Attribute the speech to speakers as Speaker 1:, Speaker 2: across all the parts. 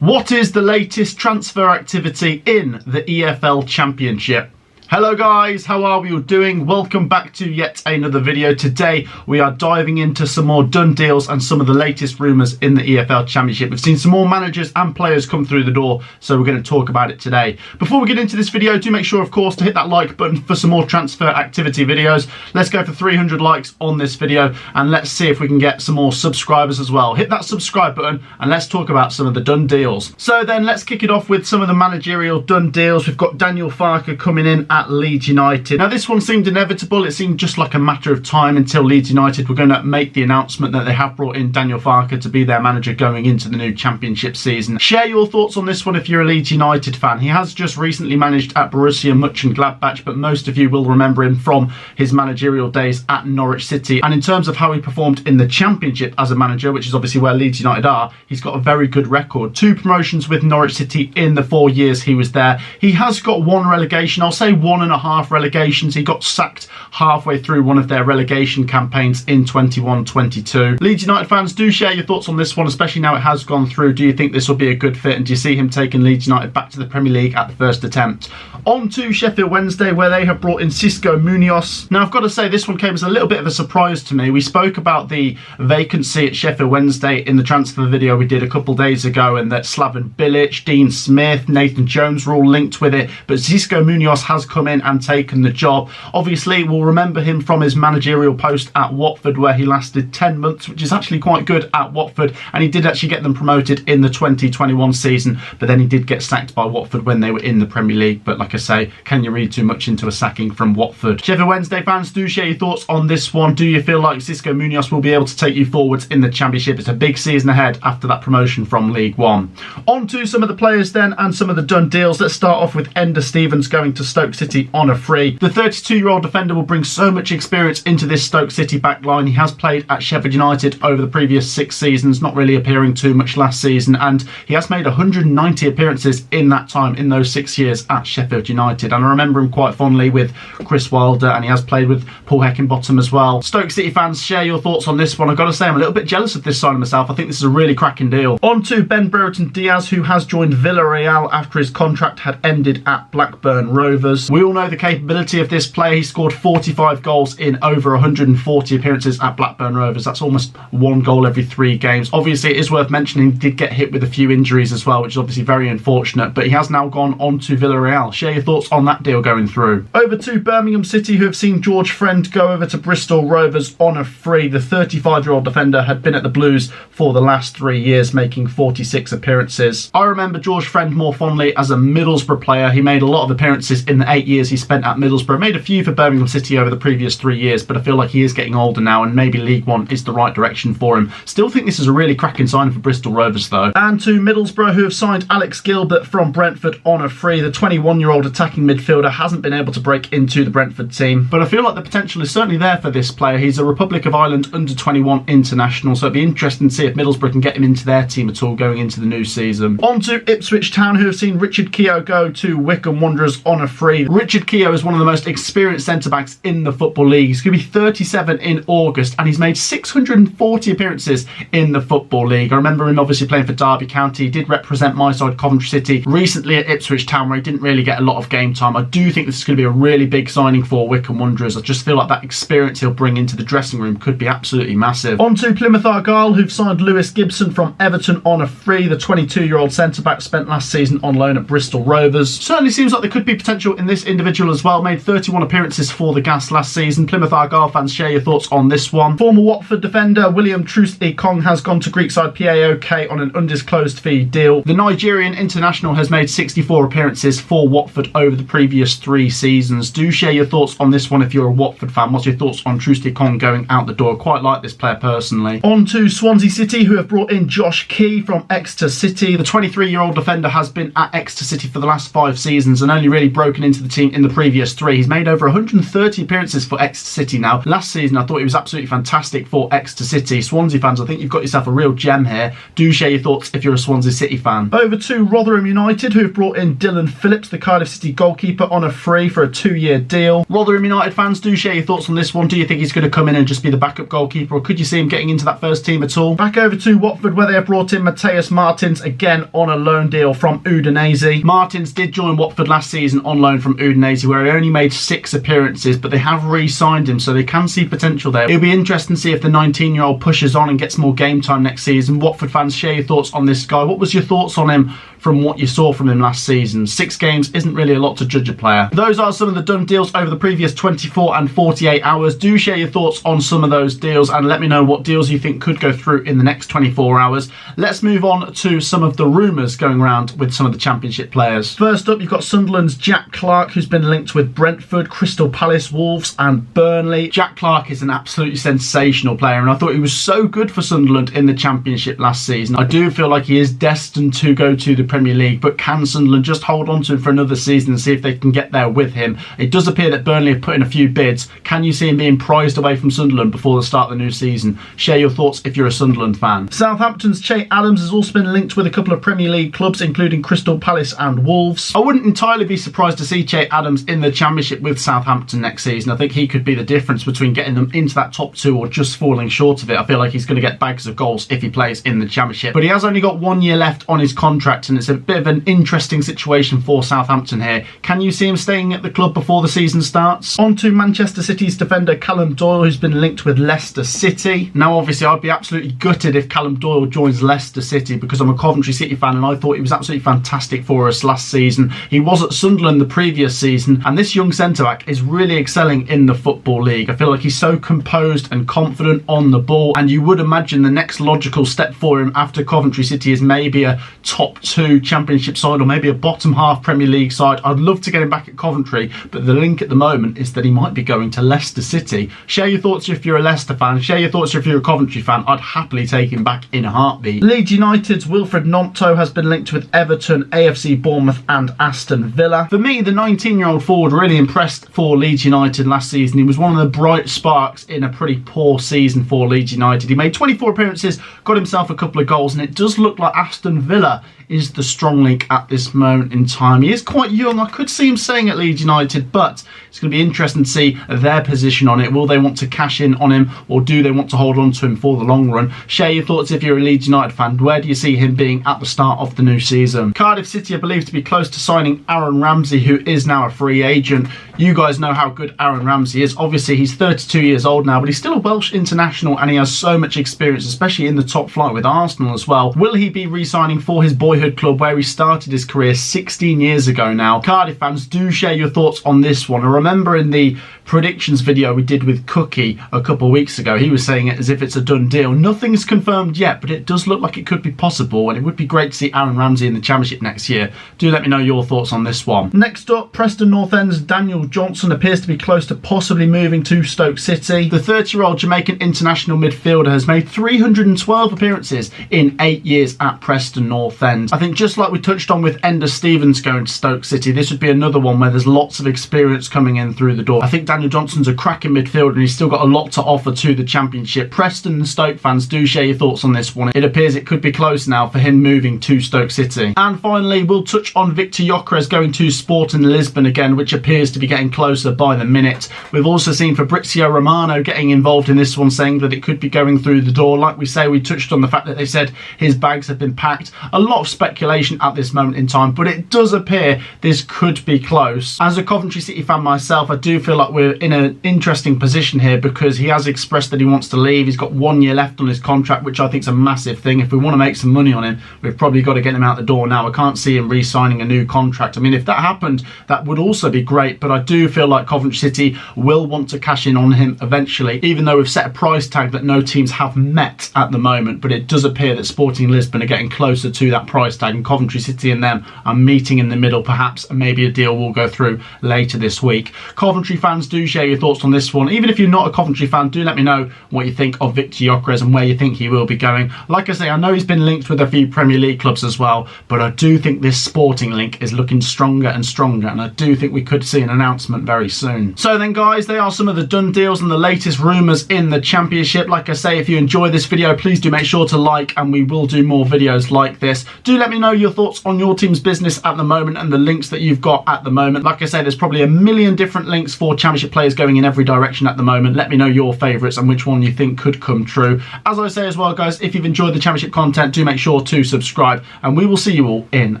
Speaker 1: What is the latest transfer activity in the EFL Championship? Hello guys, how are we all doing? Welcome back to yet another video. Today we are diving into some more done deals and some of the latest rumours in the EFL Championship. We've seen some more managers and players come through the door, so we're going to talk about it today. Before we get into this video, do make sure of course to hit that like button for some more transfer activity videos. Let's go for 300 likes on this video and let's see if we can get some more subscribers as well. Hit that subscribe button and let's talk about some of the done deals. So then let's kick it off with some of the managerial done deals. We've got Daniel Farke coming in at Leeds United. Now this one seemed inevitable. It seemed just like a matter of time until Leeds United were going to make the announcement that they have brought in Daniel Farke to be their manager going into the new Championship season. Share your thoughts on this one if you're a Leeds United fan. He has just recently managed at Borussia Mönchengladbach, but most of you will remember him from his managerial days at Norwich City. And in terms of how he performed in the Championship as a manager, which is obviously where Leeds United are, he's got a very good record. 2 promotions with Norwich City in the 4 years he was there. He has got 1 relegation, I'll say 1.5 relegations. He got sacked halfway through one of their relegation campaigns in 21-22. Leeds United fans, do share your thoughts on this one, especially now it has gone through. Do you think this will be a good fit, and do you see him taking Leeds United back to the Premier League at the first attempt? On to Sheffield Wednesday, where they have brought in Xisco Munoz. Now I've got to say this one came as a little bit of a surprise to me. We spoke about the vacancy at Sheffield Wednesday in the transfer video we did a couple days ago, and that Slaven Bilic, Dean Smith, Nathan Jones were all linked with it, but Xisco Munoz has come in and taken the job. Obviously we'll remember him from his managerial post at Watford, where he lasted 10 months, which is actually quite good at Watford, and he did actually get them promoted in the 2021 season, but then he did get sacked by Watford when they were in the Premier League. But like I say, can you read too much into a sacking from Watford? Sheffield Wednesday fans, do share your thoughts on this one. Do you feel like Xisco Munoz will be able to take you forwards in the Championship? It's a big season ahead after that promotion from League One. On to some of the players then and some of the done deals. Let's start off with Enda Stevens going to Stoke City on a free. The 32-year-old defender will bring so much experience into this Stoke City backline. He has played at Sheffield United over the previous 6 seasons, not really appearing too much last season, and he has made 190 appearances in that time, in those 6 years at Sheffield United. And I remember him quite fondly with Chris Wilder, and he has played with Paul Heckingbottom as well. Stoke City fans, share your thoughts on this one. I've got to say, I'm a little bit jealous of this signing myself. I think this is a really cracking deal. On to Ben Brereton Diaz, who has joined Villarreal after his contract had ended at Blackburn Rovers. We all know the capability of this player. He scored 45 goals in over 140 appearances at Blackburn Rovers. That's almost 1 goal every 3 games. Obviously, it is worth mentioning he did get hit with a few injuries as well, which is obviously very unfortunate, but he has now gone on to Villarreal. Share your thoughts on that deal going through. Over to Birmingham City, who have seen George Friend go over to Bristol Rovers on a free. The 35-year-old defender had been at the Blues for the last 3 years, making 46 appearances. I remember George Friend more fondly as a Middlesbrough player. He made a lot of appearances in the 8 years he spent at Middlesbrough. Made a few for Birmingham City over the previous 3 years, but I feel like he is getting older now, and maybe League One is the right direction for him. Still think this is a really cracking signing for Bristol Rovers though. And to Middlesbrough, who have signed Alex Gilbert from Brentford on a free. The 21-year-old attacking midfielder hasn't been able to break into the Brentford team, but I feel like the potential is certainly there for this player. He's a Republic of Ireland under-21 international, so it'd be interesting to see if Middlesbrough can get him into their team at all going into the new season. On to Ipswich Town, who have seen Richard Keogh go to Wycombe Wanderers on a free. Richard Keogh is one of the most experienced centre-backs in the Football League. He's going to be 37 in August, and he's made 640 appearances in the Football League. I remember him obviously playing for Derby County. He did represent my side, Coventry City, recently at Ipswich Town, where he didn't really get a lot of game time. I do think this is going to be a really big signing for Wycombe Wanderers. I just feel like that experience he'll bring into the dressing room could be absolutely massive. On to Plymouth Argyle, who've signed Lewis Gibson from Everton on a free. The 22-year-old centre-back spent last season on loan at Bristol Rovers. Certainly seems like there could be potential in this individual as well. Made 31 appearances for the Gas last season. Plymouth Argyle fans, share your thoughts on this one. Former Watford defender William Troost-Ekong has gone to Greek side PAOK on an undisclosed fee deal. The Nigerian international has made 64 appearances for Watford over the previous 3 seasons. Do share your thoughts on this one if you're a Watford fan. What's your thoughts on Troost-Ekong going out the door? Quite like this player personally. On to Swansea City, who have brought in Josh Key from Exeter City. The 23-year-old defender has been at Exeter City for the last 5 seasons and only really broken into the team in the previous 3. He's made over 130 appearances for Exeter City now. Last season, I thought he was absolutely fantastic for Exeter City. Swansea fans, I think you've got yourself a real gem here. Do share your thoughts if you're a Swansea City fan. Over to Rotherham United, who have brought in Dylan Phillips, the Cardiff City goalkeeper, on a free for a 2-year deal. Rotherham United fans, do share your thoughts on this one. Do you think he's going to come in and just be the backup goalkeeper, or could you see him getting into that first team at all? Back over to Watford, where they have brought in Mateus Martins, again on a loan deal from Udinese. Martins did join Watford last season on loan from Udinese, where he only made 6 appearances, but they have re-signed him, so they can see potential there. It'll be interesting to see if the 19-year-old pushes on and gets more game time next season. Watford fans, share your thoughts on this guy. What was your thoughts on him from what you saw from him last season? 6 games isn't really a lot to judge a player. Those are some of the done deals over the previous 24 and 48 hours. Do share your thoughts on some of those deals and let me know what deals you think could go through in the next 24 hours. Let's move on to some of the rumours going around with some of the Championship players. First up, you've got Sunderland's Jack Clarke, who's been linked with Brentford, Crystal Palace, Wolves and Burnley. Jack Clarke is an absolutely sensational player, and I thought he was so good for Sunderland in the Championship last season. I do feel like he is destined to go to the Premier League, but can Sunderland just hold on to him for another season and see if they can get there with him? It does appear that Burnley have put in a few bids. Can you see him being prized away from Sunderland before the start of the new season? Share your thoughts if you're a Sunderland fan. Southampton's Che Adams has also been linked with a couple of Premier League clubs, including Crystal Palace and Wolves. I wouldn't entirely be surprised to see Che Adams in the Championship with Southampton next season. I think he could be the difference between getting them into that top 2 or just falling short of it. I feel like he's going to get bags of goals if he plays in the Championship, but he has only got 1 year left on his contract, and it's a bit of an interesting situation for Southampton here. Can you see him staying at the club before the season starts? On to Manchester City's defender Callum Doyle, who's been linked with Leicester City. Now obviously I'd be absolutely gutted if Callum Doyle joins Leicester City, because I'm a Coventry City fan and I thought he was absolutely fantastic for us last season. He was at Sunderland the previous season, and this young centre-back is really excelling in the Football League. I feel like he's so composed and confident on the ball, and you would imagine the next logical step for him after Coventry City is maybe a top 2 Championship side or maybe a bottom half Premier League side. I'd love to get him back at Coventry, but the link at the moment is that he might be going to Leicester City. Share your thoughts if you're a Leicester fan. Share your thoughts if you're a Coventry fan. I'd happily take him back in a heartbeat. Leeds United's Wilfred Gnonto has been linked with Everton, AFC Bournemouth and Aston Villa. For me, the 19-year-old forward really impressed for Leeds United last season. He was one of the bright sparks in a pretty poor season for Leeds United. He made 24 appearances, got himself a couple of goals, and it does look like Aston Villa is the strong link at this moment in time. He is quite young. I could see him staying at Leeds United, but it's going to be interesting to see their position on it. Will they want to cash in on him, or do they want to hold on to him for the long run? Share your thoughts if you're a Leeds United fan. Where do you see him being at the start of the new season? Cardiff City are believed to be close to signing Aaron Ramsey, who is now a free agent. You guys know how good Aaron Ramsey is. Obviously, he's 32 years old now, but he's still a Welsh international and he has so much experience, especially in the top flight with Arsenal as well. Will he be re-signing for his boyhood club where he started his career 16 years ago now? Cardiff fans, do share your thoughts on this one. I remember in the predictions video we did with Cookie a couple of weeks ago, he was saying it as if it's a done deal. Nothing's confirmed yet, but it does look like it could be possible, and it would be great to see Aaron Ramsey in the Championship next year. Do let me know your thoughts on this one. Next up, Preston North End's Daniel Johnson appears to be close to possibly moving to Stoke City. The 30-year-old Jamaican international midfielder has made 312 appearances in 8 years at Preston North End. I think just like we touched on with Ender Stevens going to Stoke City, this would be another one where there's lots of experience coming in through the door. I think Daniel Johnson's a cracking midfielder and he's still got a lot to offer to the Championship. Preston and Stoke fans, do share your thoughts on this one. It appears it could be close now for him moving to Stoke City. And finally, we'll touch on Victor Gyökeres going to Sporting Lisbon again, which appears to be getting closer by the minute. We've also seen Fabrizio Romano getting involved in this one, saying that it could be going through the door. Like we say, we touched on the fact that they said his bags have been packed. A lot of speculation at this moment in time, but it does appear this could be close. As a Coventry City fan myself, I do feel like we're in an interesting position here because he has expressed that he wants to leave. He's got 1 year left on his contract, which I think is a massive thing. If we want to make some money on him, we've probably got to get him out the door now. I can't see him re-signing a new contract. I mean, if that happened, that would also be great, but I do feel like Coventry City will want to cash in on him eventually, even though we've set a price tag that no teams have met at the moment. But it does appear that Sporting Lisbon are getting closer to that price tag. and Coventry City and them are meeting in the middle perhaps, and maybe a deal will go through later this week. Coventry fans, do share your thoughts on this one. Even if you're not a Coventry fan, do let me know what you think of Victor Gyökeres and where you think he will be going. Like I say, I know he's been linked with a few Premier League clubs as well, but I do think this Sporting link is looking stronger and stronger, and I do think we could see an announcement very soon. So then guys, they are some of the done deals and the latest rumours in the Championship. Like I say, if you enjoy this video, please do make sure to like, and we will do more videos like this. Do let me know your thoughts on your team's business at the moment and the links that you've got at the moment. Like I say, there's probably a million different links for Championship players going in every direction at the moment. Let me know your favourites and which one you think could come true. As I say as well guys, if you've enjoyed the Championship content, do make sure to subscribe, and we will see you all in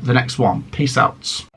Speaker 1: the next one. Peace out.